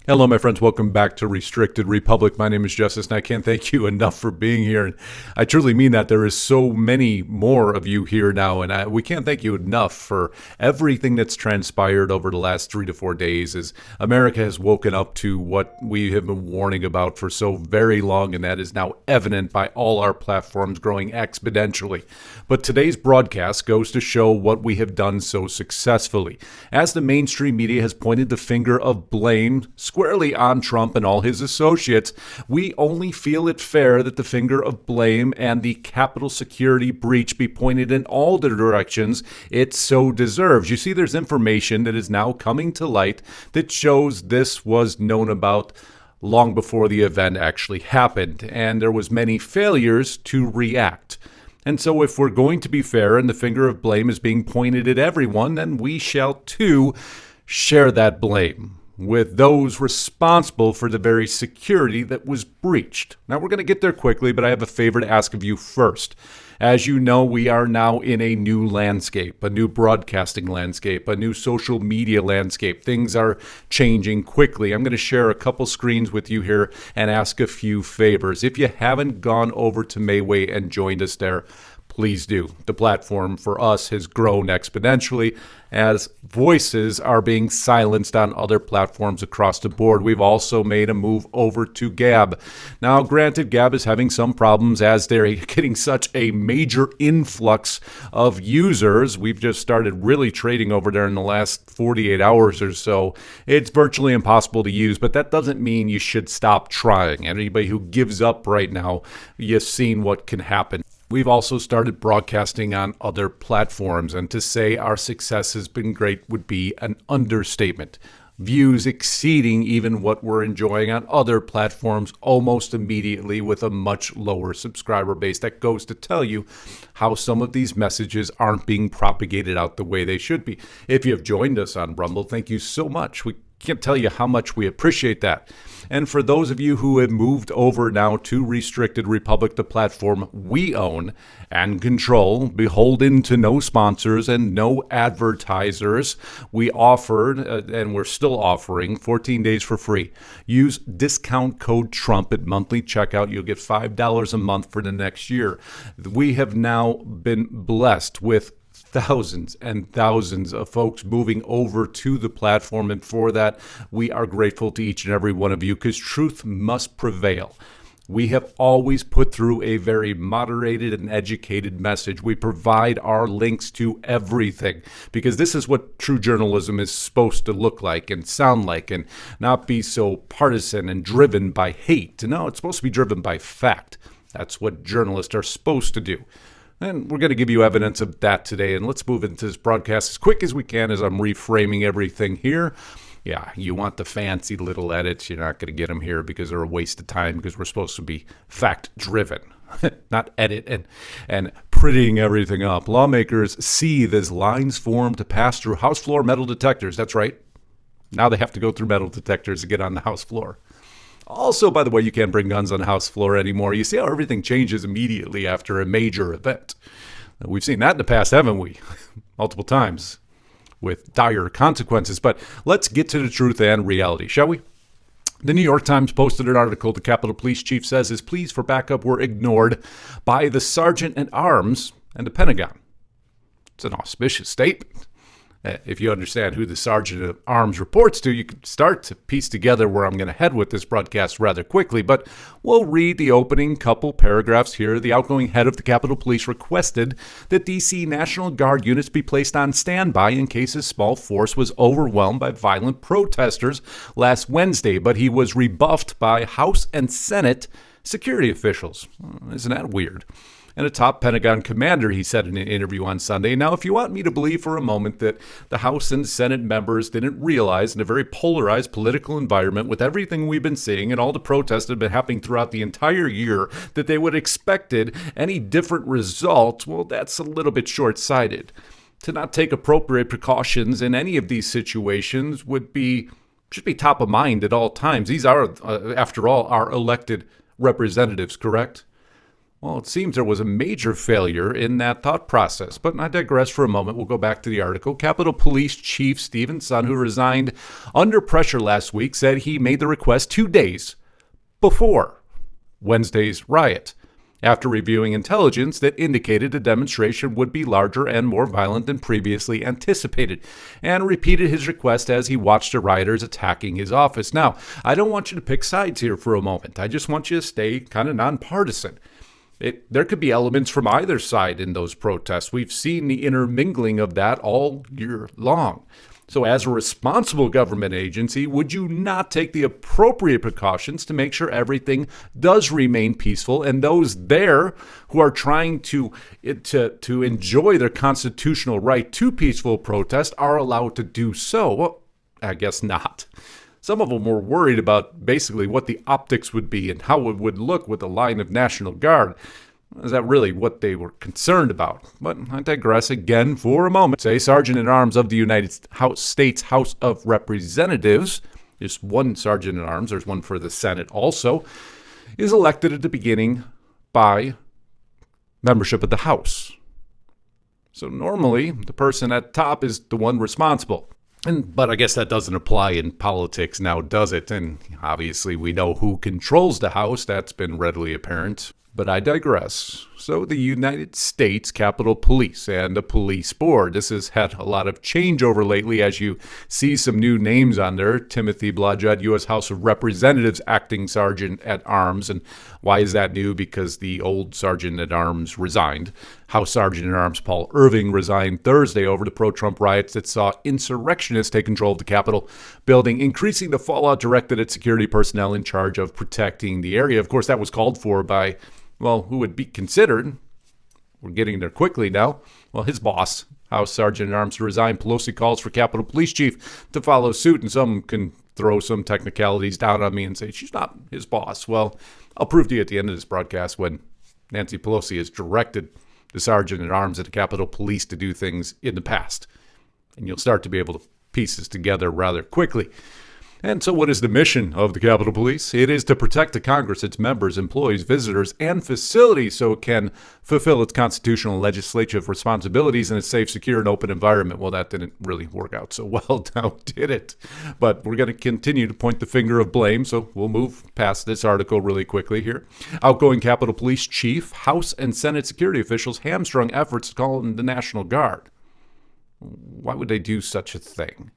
Hello, my friends. Welcome back to Restricted Republic. My name is Justus, and I can't thank you enough for being here. And I truly mean that. There is so many more of you here now, and we can't thank you enough for everything that's transpired over the last 3 to 4 days as America has woken up to what we have been warning about for so very long, and that is now evident by all our platforms growing exponentially. But today's broadcast goes to show what we have done so successfully. As the mainstream media has pointed the finger of blame squarely on Trump and all his associates, we only feel it fair that the finger of blame and the Capitol security breach be pointed in all the directions it so deserves. You see, there's information that is now coming to light that shows this was known about long before the event actually happened, and there was many failures to react. And so if we're going to be fair and the finger of blame is being pointed at everyone, then we shall too share that blame with those responsible for the very security that was breached. Now, we're going to get there quickly, but I have a favor to ask of you first. As you know, we are now in a new landscape, a new broadcasting landscape, a new social media landscape. Things are changing quickly. I'm going to share a couple screens with you here and ask a few favors. If you haven't gone over to Mayway and joined us there, please do. The platform for us has grown exponentially as voices are being silenced on other platforms across the board. We've also made a move over to Gab. Now, granted, Gab is having some problems as they're getting such a major influx of users. We've just started really trading over there in the last 48 hours or so. It's virtually impossible to use, but that doesn't mean you should stop trying. Anybody who gives up right now, you've seen what can happen. We've also started broadcasting on other platforms, and to say our success has been great would be an understatement. Views exceeding even what we're enjoying on other platforms almost immediately with a much lower subscriber base. That goes to tell you how some of these messages aren't being propagated out the way they should be. If you have joined us on Rumble, thank you so much. We can't tell you how much we appreciate that. And for those of you who have moved over now to Restricted Republic, the platform we own and control, beholden to no sponsors and no advertisers, we offered, and we're still offering, 14 days for free. Use discount code TRUMP at monthly checkout. You'll get $5 a month for the next year. We have now been blessed with thousands and thousands of folks moving over to the platform, and for that, we are grateful to each and every one of you because truth must prevail. We have always put through a very moderated and educated message. We provide our links to everything because this is what true journalism is supposed to look like and sound like, and not be so partisan and driven by hate. No, it's supposed to be driven by fact. That's what journalists are supposed to do. And we're going to give you evidence of that today. And let's move into this broadcast as quick as we can as I'm reframing everything here. Yeah, you want the fancy little edits. You're not going to get them here because they're a waste of time because we're supposed to be fact-driven, not edit and prettying everything up. Lawmakers seethe as lines form to pass through House floor metal detectors. That's right. Now they have to go through metal detectors to get on the House floor. Also, by the way, you can't bring guns on the House floor anymore. You see how everything changes immediately after a major event. We've seen that in the past, haven't we? Multiple times with dire consequences. But let's get to the truth and reality, shall we? The New York Times posted an article the Capitol Police Chief says his pleas for backup were ignored by the Sergeant at Arms and the Pentagon. It's an auspicious statement. If you understand who the Sergeant at Arms reports to, you can start to piece together where I'm going to head with this broadcast rather quickly, but we'll read the opening couple paragraphs here. The outgoing head of the Capitol Police requested that D.C. National Guard units be placed on standby in case his small force was overwhelmed by violent protesters last Wednesday, but he was rebuffed by House and Senate security officials. Isn't that weird? And a top Pentagon commander, he said in an interview on Sunday, now, if you want me to believe for a moment that the House and Senate members didn't realize in a very polarized political environment with everything we've been seeing and all the protests that have been happening throughout the entire year, that they would have expected any different result, well, that's a little bit short-sighted. To not take appropriate precautions in any of these situations should be top of mind at all times. These are, after all, our elected representatives, correct? Well, it seems there was a major failure in that thought process, but I digress for a moment. We'll go back to the article. Capitol Police Chief Stephen Sun, who resigned under pressure last week, said he made the request 2 days before Wednesday's riot, after reviewing intelligence that indicated the demonstration would be larger and more violent than previously anticipated, and repeated his request as he watched the rioters attacking his office. Now, I don't want you to pick sides here for a moment. I just want you to stay kind of nonpartisan. There could be elements from either side in those protests. We've seen the intermingling of that all year long. So as a responsible government agency, would you not take the appropriate precautions to make sure everything does remain peaceful and those there who are trying to enjoy their constitutional right to peaceful protest are allowed to do so? Well, I guess not. Some of them were worried about basically what the optics would be and how it would look with a line of National Guard. Is that really what they were concerned about? But I digress again for a moment. Say Sergeant-at-Arms of the United States House of Representatives, just one Sergeant-at-Arms, there's one for the Senate also, is elected at the beginning by membership of the House. So normally, the person at top is the one responsible. But I guess that doesn't apply in politics now, does it? And obviously we know who controls the House. That's been readily apparent. But I digress. So the United States Capitol Police and the Police Board. This has had a lot of changeover lately as you see some new names on there. Timothy Blodgett, U.S. House of Representatives Acting Sergeant at Arms. And why is that new? Because the old Sergeant at Arms resigned. House Sergeant at Arms Paul Irving resigned Thursday over the pro-Trump riots that saw insurrectionists take control of the Capitol building, increasing the fallout directed at security personnel in charge of protecting the area. Of course, that was called for by, well, who would be considered, we're getting there quickly now, well, his boss, House Sergeant at Arms, to resign. Pelosi calls for Capitol Police Chief to follow suit, and some can throw some technicalities down on me and say she's not his boss. Well, I'll prove to you at the end of this broadcast when Nancy Pelosi has directed the Sergeant at Arms at the Capitol Police to do things in the past. And you'll start to be able to piece this together rather quickly. And so what is the mission of the Capitol Police? It is to protect the Congress, its members, employees, visitors, and facilities so it can fulfill its constitutional and legislative responsibilities in a safe, secure, and open environment. Well, that didn't really work out so well now, did it? But we're going to continue to point the finger of blame, so we'll move past this article really quickly here. Outgoing Capitol Police Chief, House and Senate security officials hamstrung efforts to call in the National Guard. Why would they do such a thing?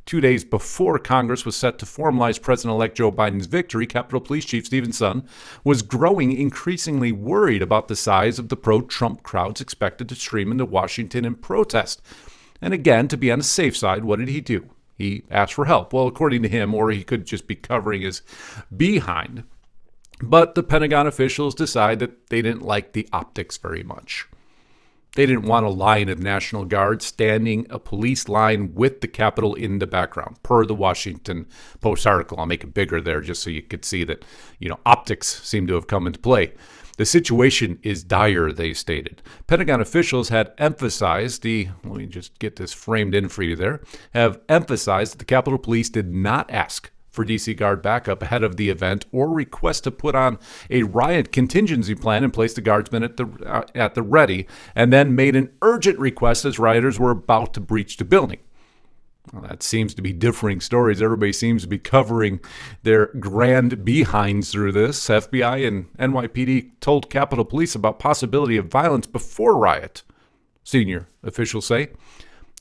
2 days before Congress was set to formalize President-elect Joe Biden's victory, Capitol Police Chief Stephen Sun was growing increasingly worried about the size of the pro-Trump crowds expected to stream into Washington in protest. And again, to be on the safe side, what did he do? He asked for help. Well, according to him, or he could just be covering his behind. But the Pentagon officials decided that they didn't like the optics very much. They didn't want a line of National Guard standing a police line with the Capitol in the background, per the Washington Post article. I'll make it bigger there just so you could see that, optics seem to have come into play. The situation is dire, they stated. Pentagon officials had emphasized let me just get this framed in for you there, have emphasized that the Capitol Police did not ask for D.C. Guard backup ahead of the event or request to put on a riot contingency plan and place the guardsmen at the ready, and then made an urgent request as rioters were about to breach the building. Well, that seems to be differing stories. Everybody seems to be covering their grand behinds through this. FBI and NYPD told Capitol Police about possibility of violence before riot, senior officials say.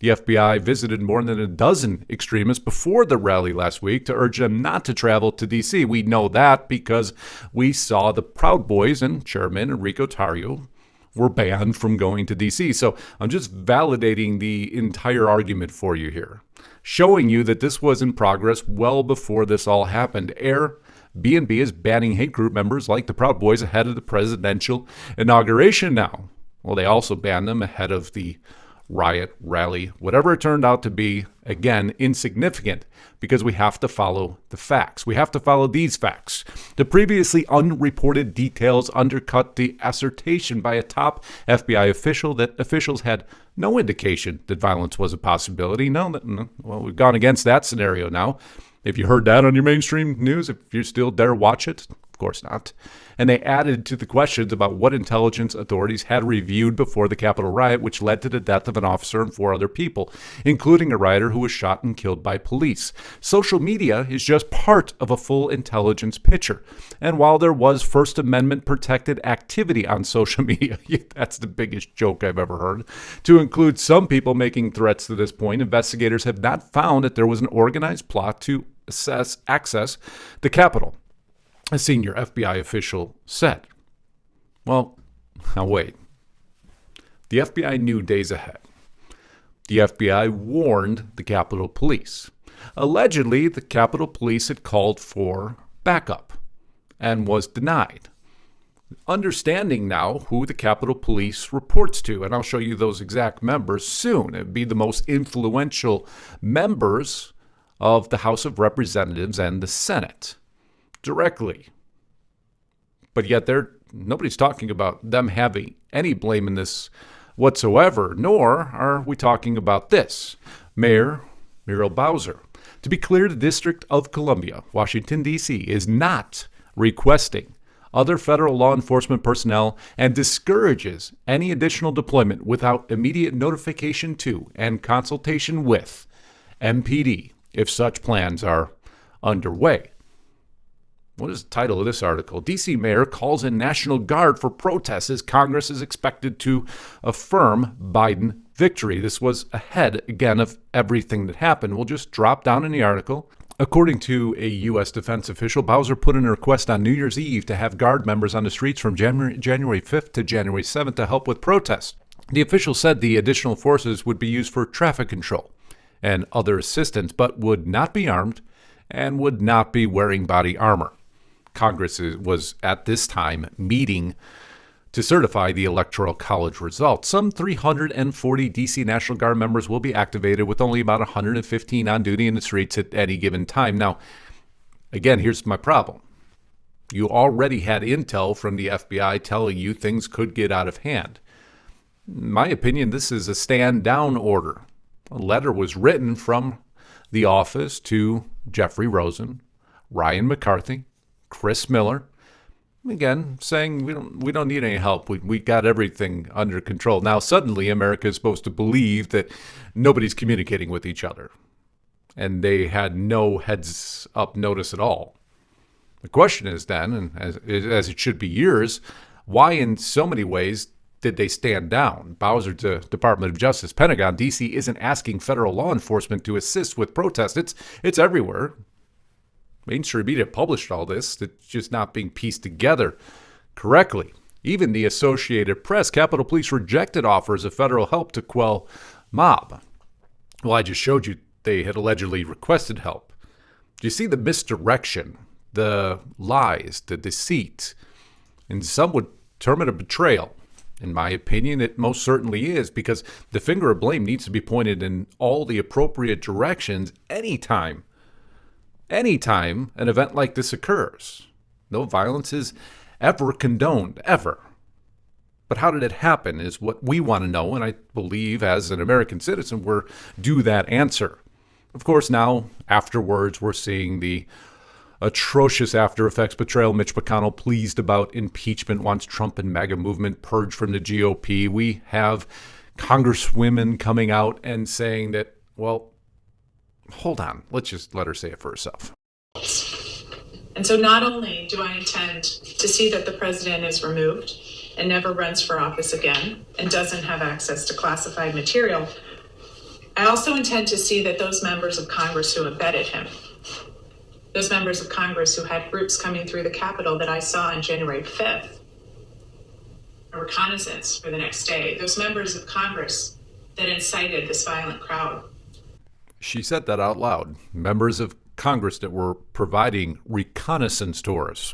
The FBI visited more than a dozen extremists before the rally last week to urge them not to travel to D.C. We know that because we saw the Proud Boys and Chairman Enrico Tarrio were banned from going to D.C. So I'm just validating the entire argument for you here, showing you that this was in progress well before this all happened. Airbnb is banning hate group members like the Proud Boys ahead of the presidential inauguration now. Well, they also banned them ahead of the riot, rally, whatever it turned out to be, again, insignificant because we have to follow the facts. We have to follow these facts. The previously unreported details undercut the assertion by a top FBI official that officials had no indication that violence was a possibility. Well, we've gone against that scenario now. If you heard that on your mainstream news, if you still dare watch it, of course not. And they added to the questions about what intelligence authorities had reviewed before the Capitol riot, which led to the death of an officer and 4 other people, including a rioter who was shot and killed by police. Social media is just part of a full intelligence picture. And while there was First Amendment protected activity on social media, that's the biggest joke I've ever heard, to include some people making threats to this point, investigators have not found that there was an organized plot to access the Capitol, a senior FBI official said. Well, now wait. The FBI knew days ahead. The FBI warned the Capitol Police. Allegedly, the Capitol Police had called for backup and was denied. Understanding now who the Capitol Police reports to, and I'll show you those exact members soon. It would be the most influential members of the House of Representatives and the Senate directly. But yet nobody's talking about them having any blame in this whatsoever, nor are we talking about this. Mayor Muriel Bowser. To be clear, the District of Columbia, Washington, D.C., is not requesting other federal law enforcement personnel and discourages any additional deployment without immediate notification to and consultation with MPD if such plans are underway. What is the title of this article? D.C. Mayor calls in National Guard for protests as Congress is expected to affirm Biden victory. This was ahead, again, of everything that happened. We'll just drop down in the article. According to a U.S. defense official, Bowser put in a request on New Year's Eve to have Guard members on the streets from January 5th to January 7th to help with protests. The official said the additional forces would be used for traffic control and other assistance, but would not be armed and would not be wearing body armor. Congress was at this time meeting to certify the Electoral College results. Some 340 D.C. National Guard members will be activated, with only about 115 on duty in the streets at any given time. Now, again, here's my problem. You already had intel from the FBI telling you things could get out of hand. In my opinion, this is a stand-down order. A letter was written from the office to Jeffrey Rosen, Ryan McCarthy, Chris Miller, again, saying we don't need any help. We got everything under control. Now, suddenly, America is supposed to believe that nobody's communicating with each other, and they had no heads-up notice at all. The question is then, and as it should be yours, why in so many ways did they stand down? Bowser to Department of Justice, Pentagon, D.C. isn't asking federal law enforcement to assist with protests. It's everywhere. Mainstream media published all this. It's just not being pieced together correctly. Even the Associated Press, Capitol Police rejected offers of federal help to quell mob. Well, I just showed you they had allegedly requested help. Do you see the misdirection, the lies, the deceit? And some would term it a betrayal. In my opinion, it most certainly is, because the finger of blame needs to be pointed in all the appropriate directions anytime an event like this occurs. No violence is ever condoned, ever. But how did it happen is what we want to know, and I believe as an American citizen we're due that answer. Of course, now, afterwards, we're seeing the atrocious after effects. Betrayal. Mitch McConnell pleased about impeachment, wants Trump and MAGA movement purged from the GOP. We have congresswomen coming out and saying that, well, hold on, let's just let her say it for herself. And so not only do I intend to see that the president is removed and never runs for office again and doesn't have access to classified material, I also intend to see that those members of Congress who abetted him, those members of Congress who had groups coming through the Capitol that I saw on January 5th, a reconnaissance for the next day, those members of Congress that incited this violent crowd. She said that out loud. Members of Congress that were providing reconnaissance tours.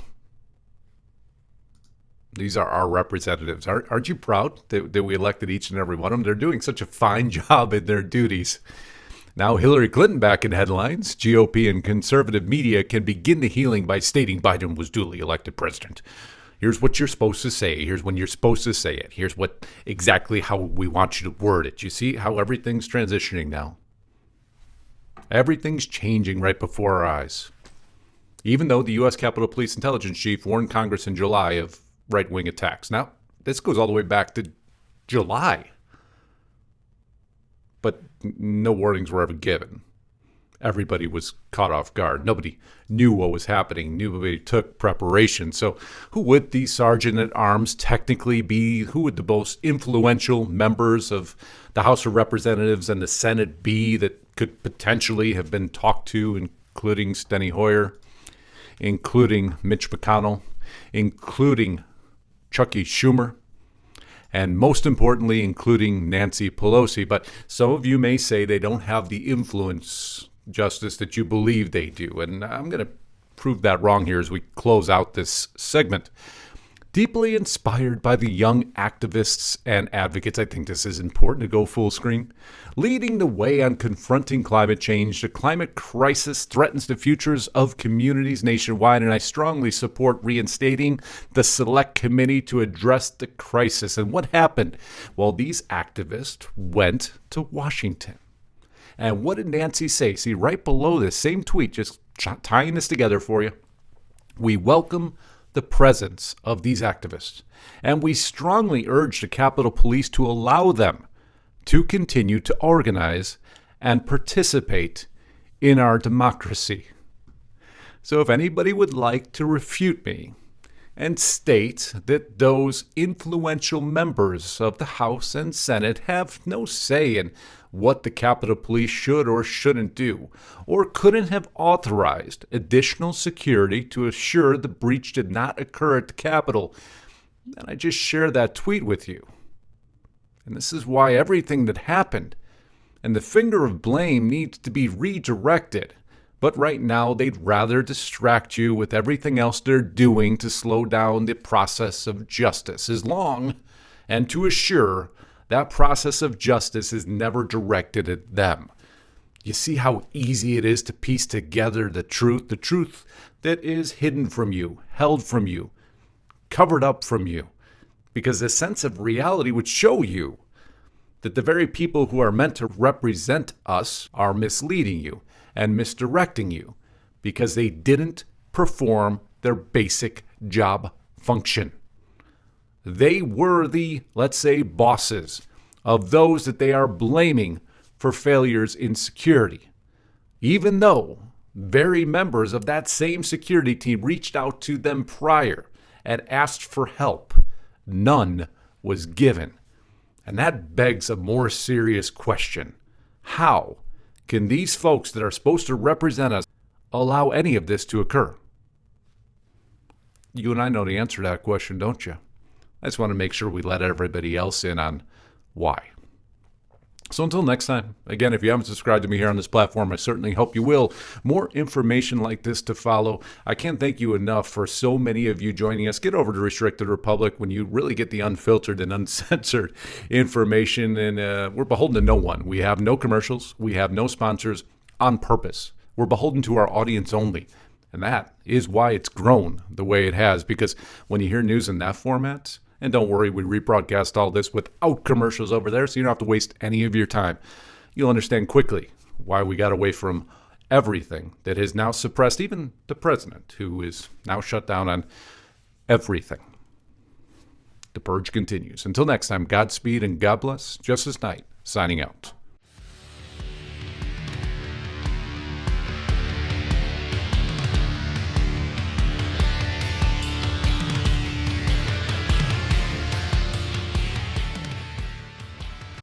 These are our representatives. Aren't you proud that we elected each and every one of them? They're doing such a fine job in their duties. Now Hillary Clinton back in headlines. GOP and conservative media can begin the healing by stating Biden was duly elected president. Here's what you're supposed to say. Here's when you're supposed to say it. Here's exactly how we want you to word it. You see how everything's transitioning now? Everything's changing right before our eyes. even though the U.S. Capitol Police Intelligence Chief warned Congress in July of right-wing attacks. Now, this goes all the way back to July. But no warnings were ever given. Everybody was caught off guard. Nobody knew what was happening. Nobody took preparation. So who would the sergeant at arms technically be? Who would the most influential members of the House of Representatives and the Senate be that could potentially have been talked to, including Steny Hoyer, including Mitch McConnell, including Chucky Schumer, and most importantly, including Nancy Pelosi? But some of you may say they don't have the influence, Justice, that you believe they do. And I'm going to prove that wrong here as we close out this segment. Deeply inspired by the young activists and advocates, I think this is important to go full screen. Leading the way on confronting climate change, the climate crisis threatens the futures of communities nationwide, and I strongly support reinstating the Select Committee to address the crisis. And what happened? Well, these activists went to Washington. And what did Nancy say? See, right below this same tweet, just tying this together for you. We welcome the presence of these activists, and we strongly urge the Capitol Police to allow them to continue to organize and participate in our democracy. So if anybody would like to refute me and state that those influential members of the House and Senate have no say in what the Capitol Police should or shouldn't do, or couldn't have authorized additional security to assure the breach did not occur at the Capitol, then I just share that tweet with you. And this is why everything that happened and the finger of blame needs to be redirected. But right now, they'd rather distract you with everything else they're doing to slow down the process of justice, as long and to assure that process of justice is never directed at them. You see how easy it is to piece together the truth that is hidden from you, held from you, covered up from you, because a sense of reality would show you that the very people who are meant to represent us are misleading you and misdirecting you because they didn't perform their basic job function. They were the, let's say, bosses of those that they are blaming for failures in security, even though very members of that same security team reached out to them prior and asked for help. None was given. And that begs a more serious question. How can these folks that are supposed to represent us allow any of this to occur? You and I know the answer to that question, don't you? I just want to make sure we let everybody else in on why. So until next time, again, if you haven't subscribed to me here on this platform, I certainly hope you will. More information like this to follow. I can't thank you enough for so many of you joining us. Get over to Restricted Republic when you really get the unfiltered and uncensored information. And we're beholden to no one. We have no commercials. We have no sponsors on purpose. We're beholden to our audience only. And that is why it's grown the way it has. Because when you hear news in that format, and don't worry, we rebroadcast all this without commercials over there, so you don't have to waste any of your time. You'll understand quickly why we got away from everything that has now suppressed even the president, who is now shut down on everything. The purge continues. Until next time, Godspeed and God bless. Justus Knight, signing out.